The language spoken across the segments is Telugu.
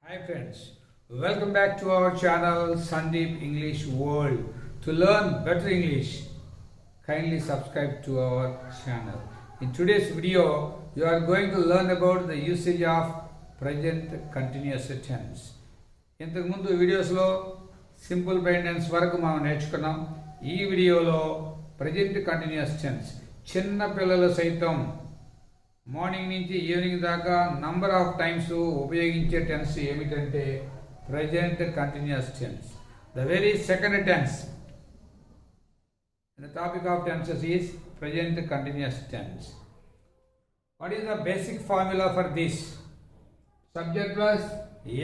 Hi friends, welcome back to our channel Sandeep English World. To learn better English, kindly subscribe to our channel. In today's video, you are going to learn about the usage of present continuous tense. ఇంతకు ముందు వీడియోస్లో సింపుల్ టెన్స్ వరకు మనం నేర్చుకున్నాం. ఈ వీడియోలో ప్రజెంట్ కంటిన్యూస్ టెన్స్ చిన్న పిల్లలు సైతం మార్నింగ్ నుంచి ఈవినింగ్ దాకా నంబర్ ఆఫ్ టైమ్స్ ఉపయోగించే టెన్స్ ఏమిటంటే present continuous tense. The very second tense the topic of tenses is present continuous tense. What is the basic formula for this? Subject plus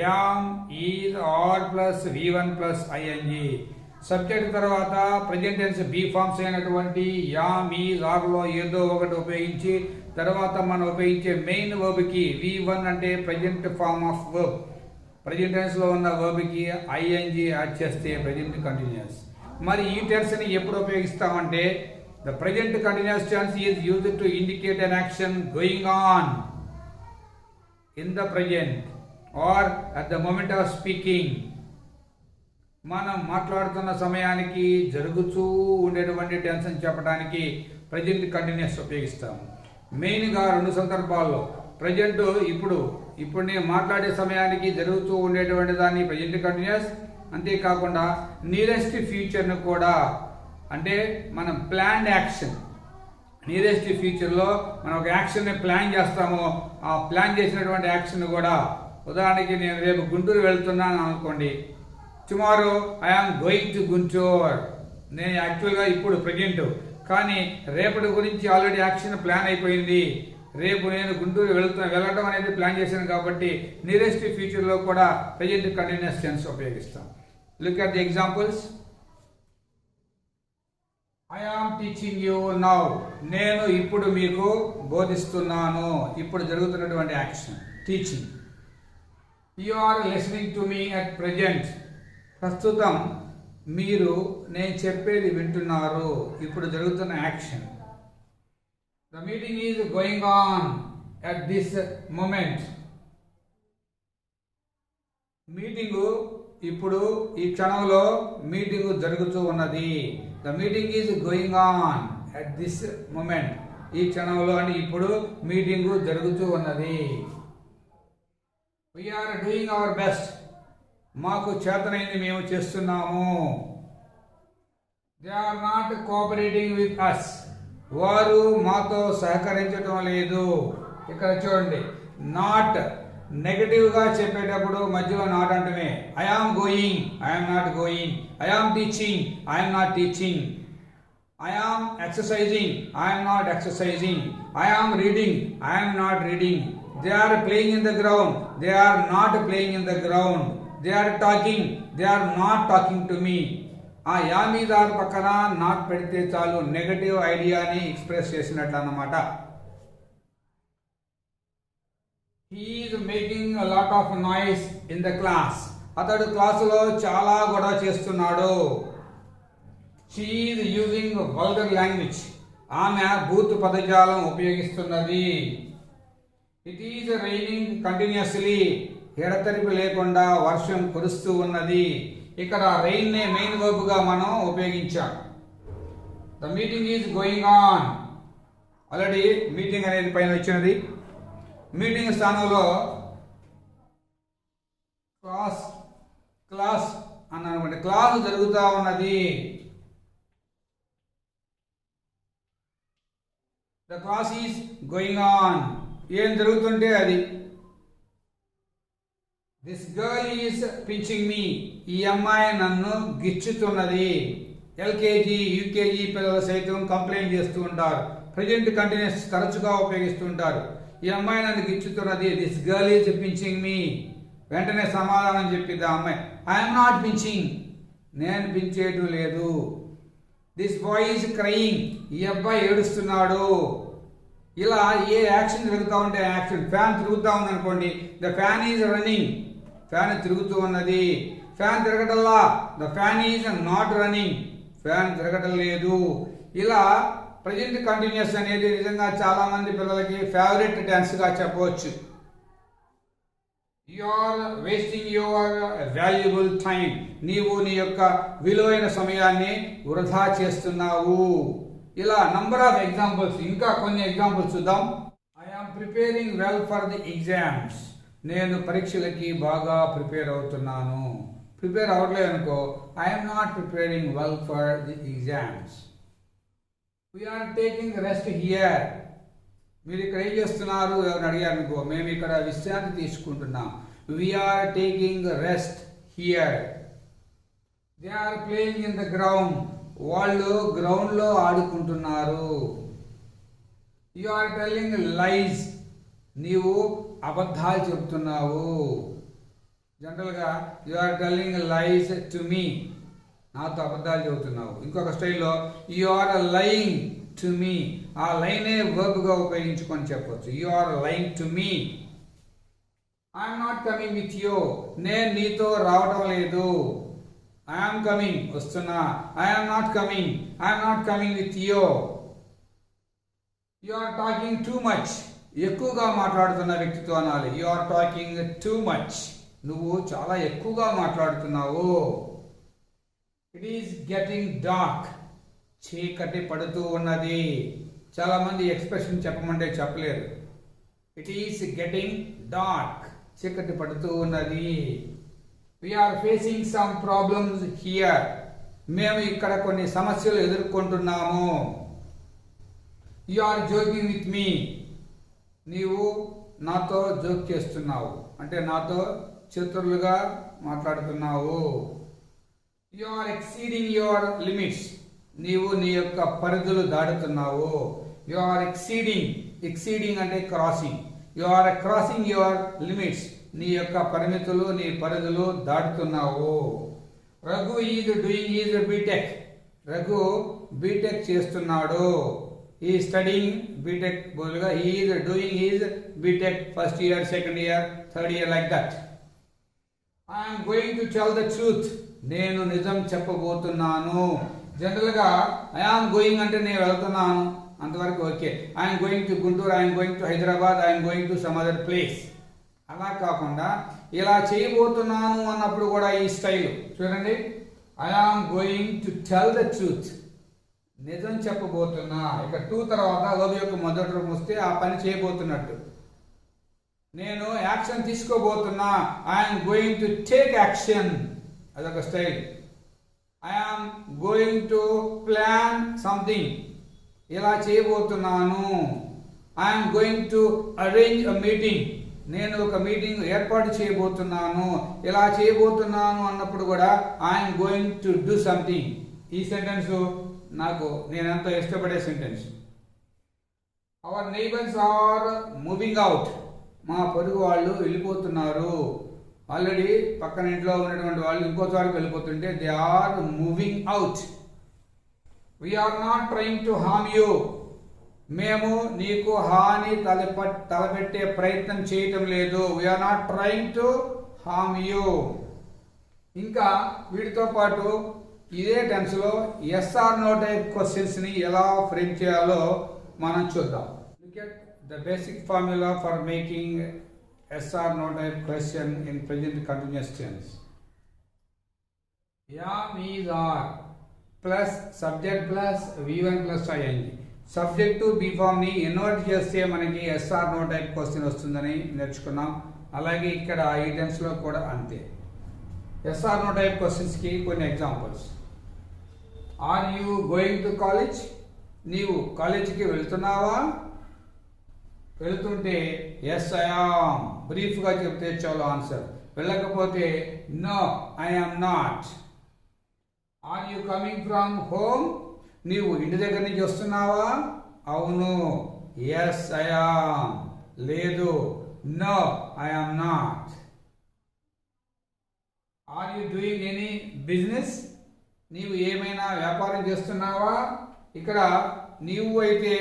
am is are plus V1 plus ing. Subject తర్వాత ప్రజెంట్ టెన్స్ బి ఫార్మ్స్ అయినటువంటి యామ్ ఈజ్ ఆర్లో ఏదో ఒకటి ఉపయోగించి తర్వాత మనం ఉపయోగించే మెయిన్ వర్బ్కి V1 అంటే present form of verb, present టెన్స్లో ఉన్న వర్బ్కి ing యాడ్ చేస్తే ప్రజెంట్ కంటిన్యూస్. మరి ఈ టెన్స్ని ఎప్పుడు ఉపయోగిస్తామంటే the present continuous tense is used to indicate an action going on in the present or at the moment of speaking. మనం మాట్లాడుతున్న సమయానికి జరుగుతూ ఉండేటువంటి టెన్స్ అని చెప్పడానికి ప్రజెంట్ కంటిన్యూస్ ఉపయోగిస్తాము. మెయిన్గా రెండు సందర్భాల్లో ప్రజెంట్ ఇప్పుడు నేను మాట్లాడే సమయానికి జరుగుతూ ఉండేటువంటి దాన్ని ప్రజెంట్ కంటిన్యూస్, అంతేకాకుండా నియరెస్ట్ ఫ్యూచర్ను కూడా, అంటే మనం ప్లాన్డ్ యాక్షన్, నియరెస్ట్ ఫ్యూచర్లో మనం ఒక యాక్షన్ని ప్లాన్ చేస్తామో ఆ ప్లాన్ చేసినటువంటి యాక్షన్ కూడా, ఉదాహరణకి నేను రేపు గుంటూరు వెళ్తున్నాను అనుకోండి, tomorrow I am going to Guntur. నేను యాక్చువల్గా ఇప్పుడు ప్రజెంట్, కానీ రేపటి గురించి ఆల్రెడీ యాక్షన్ ప్లాన్ అయిపోయింది. రేపు నేను గుంటూరు వెళ్ళటం అనేది ప్లాన్ చేశాను కాబట్టి నియరెస్ట్ ఫ్యూచర్లో కూడా ప్రజెంట్ కంటిన్యూస్ టెన్స్ ఉపయోగిస్తాం. Look at the examples. I am teaching you now. నేను ఇప్పుడు మీకు బోధిస్తున్నాను. ఇప్పుడు జరుగుతున్నటువంటి action teaching. You are listening to me at present. ప్రస్తుతం మీరు నేను చెప్పేది వింటున్నారు. ఇప్పుడు జరుగుతున్న action. The meeting is going on at this moment. Meeting ఇప్పుడు ఈ క్షణంలో మీటింగు జరుగుతూ ఉన్నది. The meeting is going on at this moment. ఈ క్షణంలో అంటే ఇప్పుడు మీటింగు జరుగుతూ ఉన్నది. We are doing our best. మాకు చేతనైంది మేము చేస్తున్నాము. They are not cooperating with us. వారు మాతో సహకరించడం లేదు. ఇక్కడ చూడండి, నాట్ నెగటివ్గా చెప్పేటప్పుడు మధ్యలో నాట్ అంటమే. I am going, I'm not going. I am teaching, I'm not teaching. I am exercising, I am not exercising. I am reading, I am not reading. They are playing in the ground, they are not playing in the ground. They are talking, they are not talking to me. ఆ యామీదార్ పక్కన నాట్ పెడితే చాలు, నెగటివ్ ఐడియాని ఎక్స్ప్రెస్ చేసినట్లు అన్నమాట. He is making a lot of noise in the class. అతడు క్లాసులో చాలా గొడవ చేస్తున్నాడు. She is using vulgar language. ఆమె బూతు పదజాలం ఉపయోగిస్తున్నది. It is raining continuously. ఎడతెరిపి లేకుండా వర్షం కురుస్తూ ఉన్నది. ఇక్కడ రెయిన్ నే మెయిన్ వర్బ్ గా మనం ఉపయోగించాం. The meeting is going on. Already meeting అనేది పైన వచ్చినది. మీటింగ్ స్థానంలో క్లాస్ అన్నమాట. క్లాస్ జరుగుతూ ఉన్నది. The class is going on. ఏం జరుగుతుంటే అది. దిస్ గర్ల్ ఈజ్ పించింగ్ మీ. ఈ అమ్మాయి నన్ను గిచ్చుతున్నది. ఎల్కేజీ యూకేజీ పిల్లలు సైతం కంప్లైంట్ చేస్తూ ఉంటారు. ప్రజెంట్ కంటిన్యూస్ తరచుగా ఉపయోగిస్తూ ఉంటారు. ఈ అమ్మాయి నన్ను గిచ్చుతున్నది. దిస్ గర్ల్ ఈజ్ పించింగ్ మీ. వెంటనే సమాధానం చెప్పింది ఆ అమ్మాయి, ఐఎమ్ నాట్ పించింగ్. నేను పించేయటం లేదు. This boy is crying. ఈ అబ్బాయి ఏడుస్తున్నాడు. ఇలా ఏ యాక్షన్ జరుగుతూ ఉంటే యాక్షన్. ఫ్యాన్ తిరుగుతూ ఉంది అనుకోండి, the fan is running. Fan తిరుగుతూ ఉన్నది. ఫ్యాన్ తిరగటల్లా, the fan is not running. Fan తిరగటం లేదు. ఇలా ప్రజెంట్ కంటిన్యూస్ అనేది నిజంగా చాలా మంది పిల్లలకి ఫేవరెట్ టెన్స్ గా చెప్పవచ్చు. You are wasting your valuable time. నీవు నీ యొక్క విలువైన సమయాన్ని వృధా చేస్తున్నావు. ఇలా నంబర్ ఆఫ్ ఎగ్జాంపుల్స్, ఇంకా కొన్ని ఎగ్జాంపుల్స్ చూద్దాం. I am preparing well for the exams. నేను పరీక్షలకి బాగా ప్రిపేర్ అవుతున్నాను. ప్రిపేర్ అవ్వట్లేదు అనుకో, I'm not preparing well for the exams. We're taking rest here. మీరు ఇక్కడ ఏం చేస్తున్నారు ఎవరిని అడిగారు అనుకో, మేము ఇక్కడ విశ్రాంతి తీసుకుంటున్నాం. We are taking rest here. They are playing in the ground. వాళ్ళు గ్రౌండ్లో ఆడుకుంటున్నారు. You are telling lies. నీవు అబద్ధాలు చెప్తున్నావు. జనరల్గా you are telling lies to me. నాతో అబద్ధాలు చెబుతున్నావు. ఇంకొక స్టైల్లో you are lying to me. ఆ లైనే వర్బ్గా ఉపయోగించుకొని చెప్పొచ్చు. You are lying to me. I'm not coming with you. నేను నీతో రావడం లేదు. ఐఎమ్ కమింగ్, వస్తున్నా. I'm not coming. I'm not coming with you. You are talking too much. ఎక్కువగా మాట్లాడుతున్న వ్యక్తితో అనాలి. You are talking too much. నువ్వు చాలా ఎక్కువగా మాట్లాడుతున్నావు. It is getting dark. చీకటి పడుతూ ఉన్నది. చాలా మంది ఎక్స్ప్రెషన్ చెప్పమంటే చెప్పలేరు. It is getting dark. చీకటి పడుతూ ఉన్నది. We're facing some problems here. మేము ఇక్కడ కొన్ని సమస్యలు ఎదుర్కొంటున్నాము. You are joking with me. నీవు నాతో జోక్ చేస్తున్నావు, అంటే నాతో చతురులుగా మాట్లాడుతున్నావు. You are exceeding your limits. నీవు నీ యొక్క పరిధులు దాటుతున్నావు. You are exceeding. ఎక్సీడింగ్ అంటే crossing. You are crossing your limits. నీ యొక్క పరిమితులు, నీ పరిధులు దాటుతున్నావు. Raghu is doing is BTech. Raghu BTech చేస్తున్నాడు. ఈ స్టడీయింగ్ బీటెక్ బదులుగా he is doing his btech first year, second year, third year, like that. I am going to tell the truth. నేను నిజం చెప్పబోతున్నాను. జనరల్గా ఐ ఆమ్ గోయింగ్ అంటే నేను వెళ్తున్నాను అంతవరకు okay. I'm going to Guntur, I'm going to Hyderabad, I'm going to some other place. అలా కాకుండా ఇలా చేయబోతున్నాను అన్నప్పుడు కూడా ఈ స్టైల్ చూడండి. I am going to tell the truth. నిజం చెప్పబోతున్నా. ఇక టూ తర్వాత వర్బ్ యొక్క మొదటి రూపం వస్తే ఆ పని చేయబోతున్నట్టు. నేను యాక్షన్ తీసుకోబోతున్నా. I'm going to take action. అదొక style. I'm going to plan something. ఇలా చేయబోతున్నాను. I'm going to arrange a meeting. నేను ఒక మీటింగ్ ఏర్పాటు చేయబోతున్నాను. ఇలా చేయబోతున్నాను అన్నప్పుడు కూడా I'm going to do something. ఈ సెంటెన్స్ నాకు నేనెంతో ఇష్టపడే sentence. Our neighbours are moving out. మా పొరుగు వాళ్ళు వెళ్ళిపోతున్నారు. ఆల్రెడీ పక్కన ఇంట్లో ఉన్నటువంటి వాళ్ళు ఇంకో చోటుకి వెళ్ళిపోతుంటే they are moving out. We're not trying to harm you. మేము నీకు హాని తలపెట్టే ప్రయత్నం చేయటం లేదు. We're not trying to harm you. ఇంకా వీటితో పాటు ఇదే టెన్స్లో ఎస్ ఆర్ నో టైప్ క్వశ్చన్స్ని ఎలా ఫ్రేమ్ చేయాలో మనం చూద్దాం. Look at the basic formula for making yes or no type question in present continuous tense. Am is are plus subject plus V1 plus ING. Subject to be ఫామ్ని ఇన్వర్ట్ చేస్తే మనకి yes or no type question వస్తుందని నేర్చుకున్నాం. అలాగే ఇక్కడ ఈ టెన్స్లో కూడా అంతే. ఎస్ ఆర్ నో టైప్ క్వశ్చన్స్కి కొన్ని examples. Are you going to college? నీవు కాలేజీకి వెళ్తున్నావా? వెళ్తుంటే ఎస్ ఐ ఆమ్. బ్రీఫ్గా చెప్తే చాలు ఆన్సర్. వెళ్ళకపోతే no I am not. Are you coming from home? నీవు ఇంటి దగ్గర నుంచి వస్తున్నావా? అవును ఎస్ ఐ ఆమ్. లేదు no I am not. Are you doing any business? నీవు ఏమైనా వ్యాపారం చేస్తున్నావా? ఇక్కడ నీవు అయితే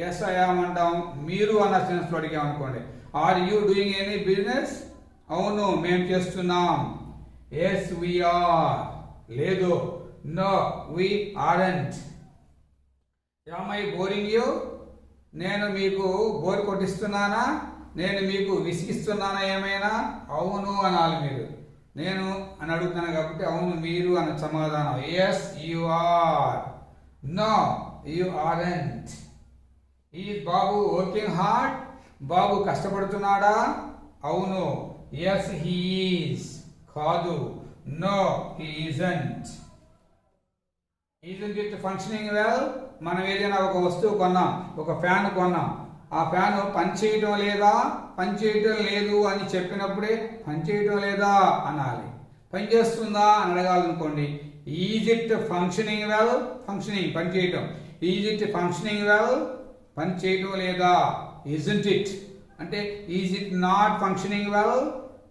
ఎస్ ఐ ఆమ్ అంటాం. మీరు అన్న సెన్స్లో అడిగాం అనుకోండి. Are you doing any business? అవును మేము చేస్తున్నాం. Yes we are. లేదు no we aren't. Am I boring you? నేను మీకు బోర్ కొట్టిస్తున్నానా? నేను మీకు విసిగిస్తున్నానా ఏమైనా? అవును అనాలి మీరు. నేను అని అడుగుతాను కాబట్టి అవును మీరు అన్న సమాధానం. Yes you are. No you aren't. Is Babu working hard? Babu కష్టపడుతున్నాడా? అవును. Yes he is. కాదు. No he isn't. Isn't it functioning well? మనం ఏదైనా ఒక వస్తువు కొన్నాం, ఒక ఫ్యాన్ కొన్నాం, ఆ ఫ్యాన్ పనిచేయటం లేదా? పనిచేయటం లేదు అని చెప్పినప్పుడే పనిచేయటం లేదా అనాలి. పనిచేస్తుందా అని అడగాలనుకోండి, is it functioning well? Functioning పనిచేయటం. Is it functioning well? పనిచేయటం లేదా? ఇజంట్ ఇట్ అంటే is it not functioning well?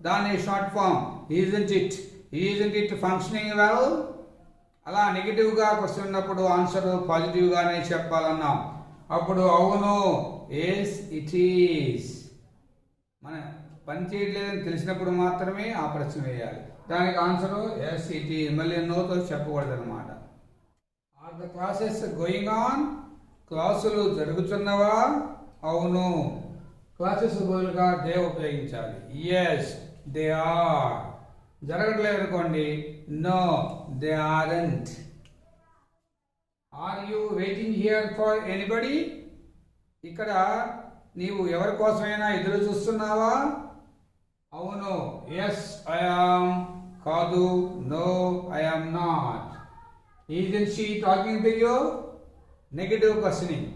దాని short form isn't it. Isn't it functioning well? అలా నెగిటివ్గా క్వశ్చన్ ఉన్నప్పుడు ఆన్సర్ పాజిటివ్గానే చెప్పాలన్నాం. అప్పుడు అవును, ఎస్ ఇట్ ఈస్. మన పని చేయట్లేదని తెలిసినప్పుడు మాత్రమే ఆ ప్రశ్న వేయాలి. దానికి ఆన్సరు ఎస్ ఇట్ ఈస్. మళ్ళీ నోతో చెప్పకూడదు అనమాట. Are the classes going on? క్లాసులు జరుగుతున్నవా? అవును. క్లాసెస్ బదులుగా దే ఉపయోగించాలి. Yes they are. జరగట్లేదు అనుకోండి, no they aren't. Are you waiting here for anybody? ఇక్కడ నీవు ఎవరి కోసమైనా ఎదురు చూస్తున్నావా? అవును. Yes I am. కాదు. No I am not. Isn't she talking to you? Negative questioning.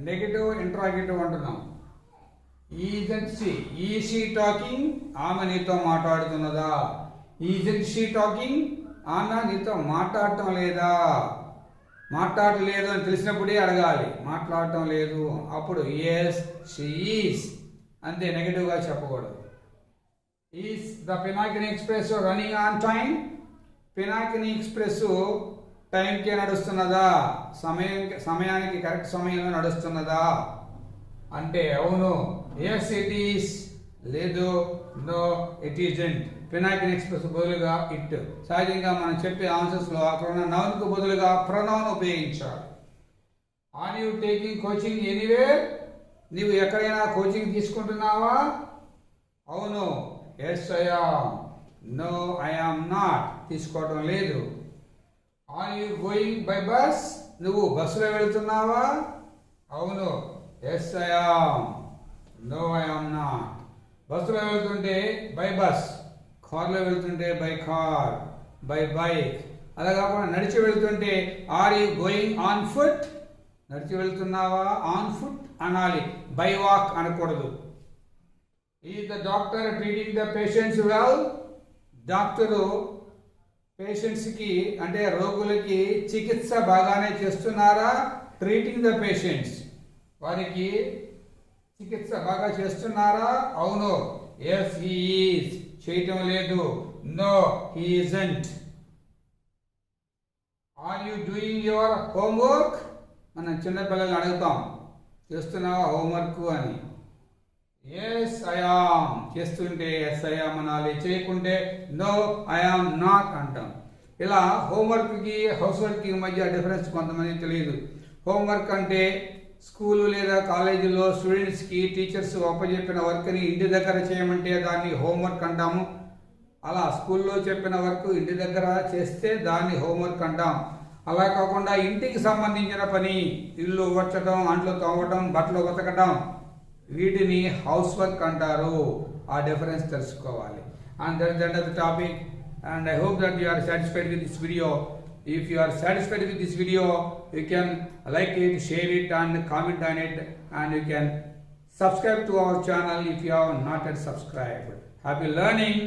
Negative interrogative అంటున్నాం. Isn't she. ఈ షీ టాకింగ్? ఆమె నీతో మాట్లాడుతున్నదా? Isn't she talking? ఆమె నీతో మాట్లాడటం లేదా? మాట్లాడలేదు అని తెలిసినప్పుడే అడగాలి. మాట్లాడటం లేదు అప్పుడు ఎస్ షీ ఈస్. అంతే, నెగటివ్గా చెప్పకూడదు. Is the Pinakini Express running on time? Pinakini Express టైంకే నడుస్తున్నదా? సమయానికి కరెక్ట్ సమయంలో నడుస్తున్నదా అంటే అవును. Yes it is. లేదు. No it isn't. Pinakini Express బదులుగా ఇట్. సహజంగా మనం చెప్పే ఆన్సర్స్లో అక్కడ నౌన్కు బదులుగా ప్రొనౌన్ ఉపయోగించాలి. Are you taking coaching anywhere? నీవు ఎక్కడైనా కోచింగ్ తీసుకుంటున్నావా? అవును. Yes I am. No I am not. తీసుకోవడం లేదు. Are you going by bus? నువ్వు బస్సులో వెళుతున్నావా? అవును. Yes I am. No I am not. బస్సులో వెళ్తుంటే బై బస్, కార్లో వెళ్తుంటే బై కార్, బై బైక్. అలా కాకుండా నడిచి వెళ్తుంటే are you going on foot? నడిచి వెళ్తున్నావా? ఆన్ ఫుట్ అనాలి, బై వాక్ అనకూడదు. Is the doctor treating the patients well? Doctor పేషెంట్స్కి అంటే రోగులకి చికిత్స బాగానే చేస్తున్నారా? ట్రీటింగ్ ద పేషెంట్స్, వారికి చికిత్స బాగా చేస్తున్నారా? అవును. Yes he is. చేయటం లేదు. No he isn't. Are you doing your homework? మనం చిన్నపిల్లల్ని అడుగుతాం, చేస్తున్నావా హోంవర్క్ అని. Yes I am. చేస్తుంటే ఎస్ ఐ యామ్ అనాలి. చేయకుంటే నో ఐ యామ్ నాట్ అంటాం. ఇలా హోంవర్క్కి హౌస్ వర్క్కి మధ్య డిఫరెన్స్ కొంతమంది తెలియదు. హోంవర్క్ అంటే స్కూలు లేదా కాలేజీలో స్టూడెంట్స్కి టీచర్స్ అప్పచెప్పిన వర్క్ని ఇంటి దగ్గర చేయమంటే దాన్ని హోంవర్క్ అంటాము. అలా స్కూల్లో చెప్పిన వర్క్ ఇంటి దగ్గర చేస్తే దాన్ని హోంవర్క్ అంటాం. అలా కాకుండా ఇంటికి సంబంధించిన పని, ఇల్లు ఊడ్చడం, అంట్లు తోమడం, బట్టలు ఉతకడం, వీటిని హౌస్ వర్క్ అంటారు. ఆ డిఫరెన్స్ తెలుసుకోవాలి. And that is the topic. And I hope that you are satisfied with this video. If you are satisfied with this video, you can like it, share it and comment on it, and you can subscribe to our channel if you have not yet subscribed. Happy learning.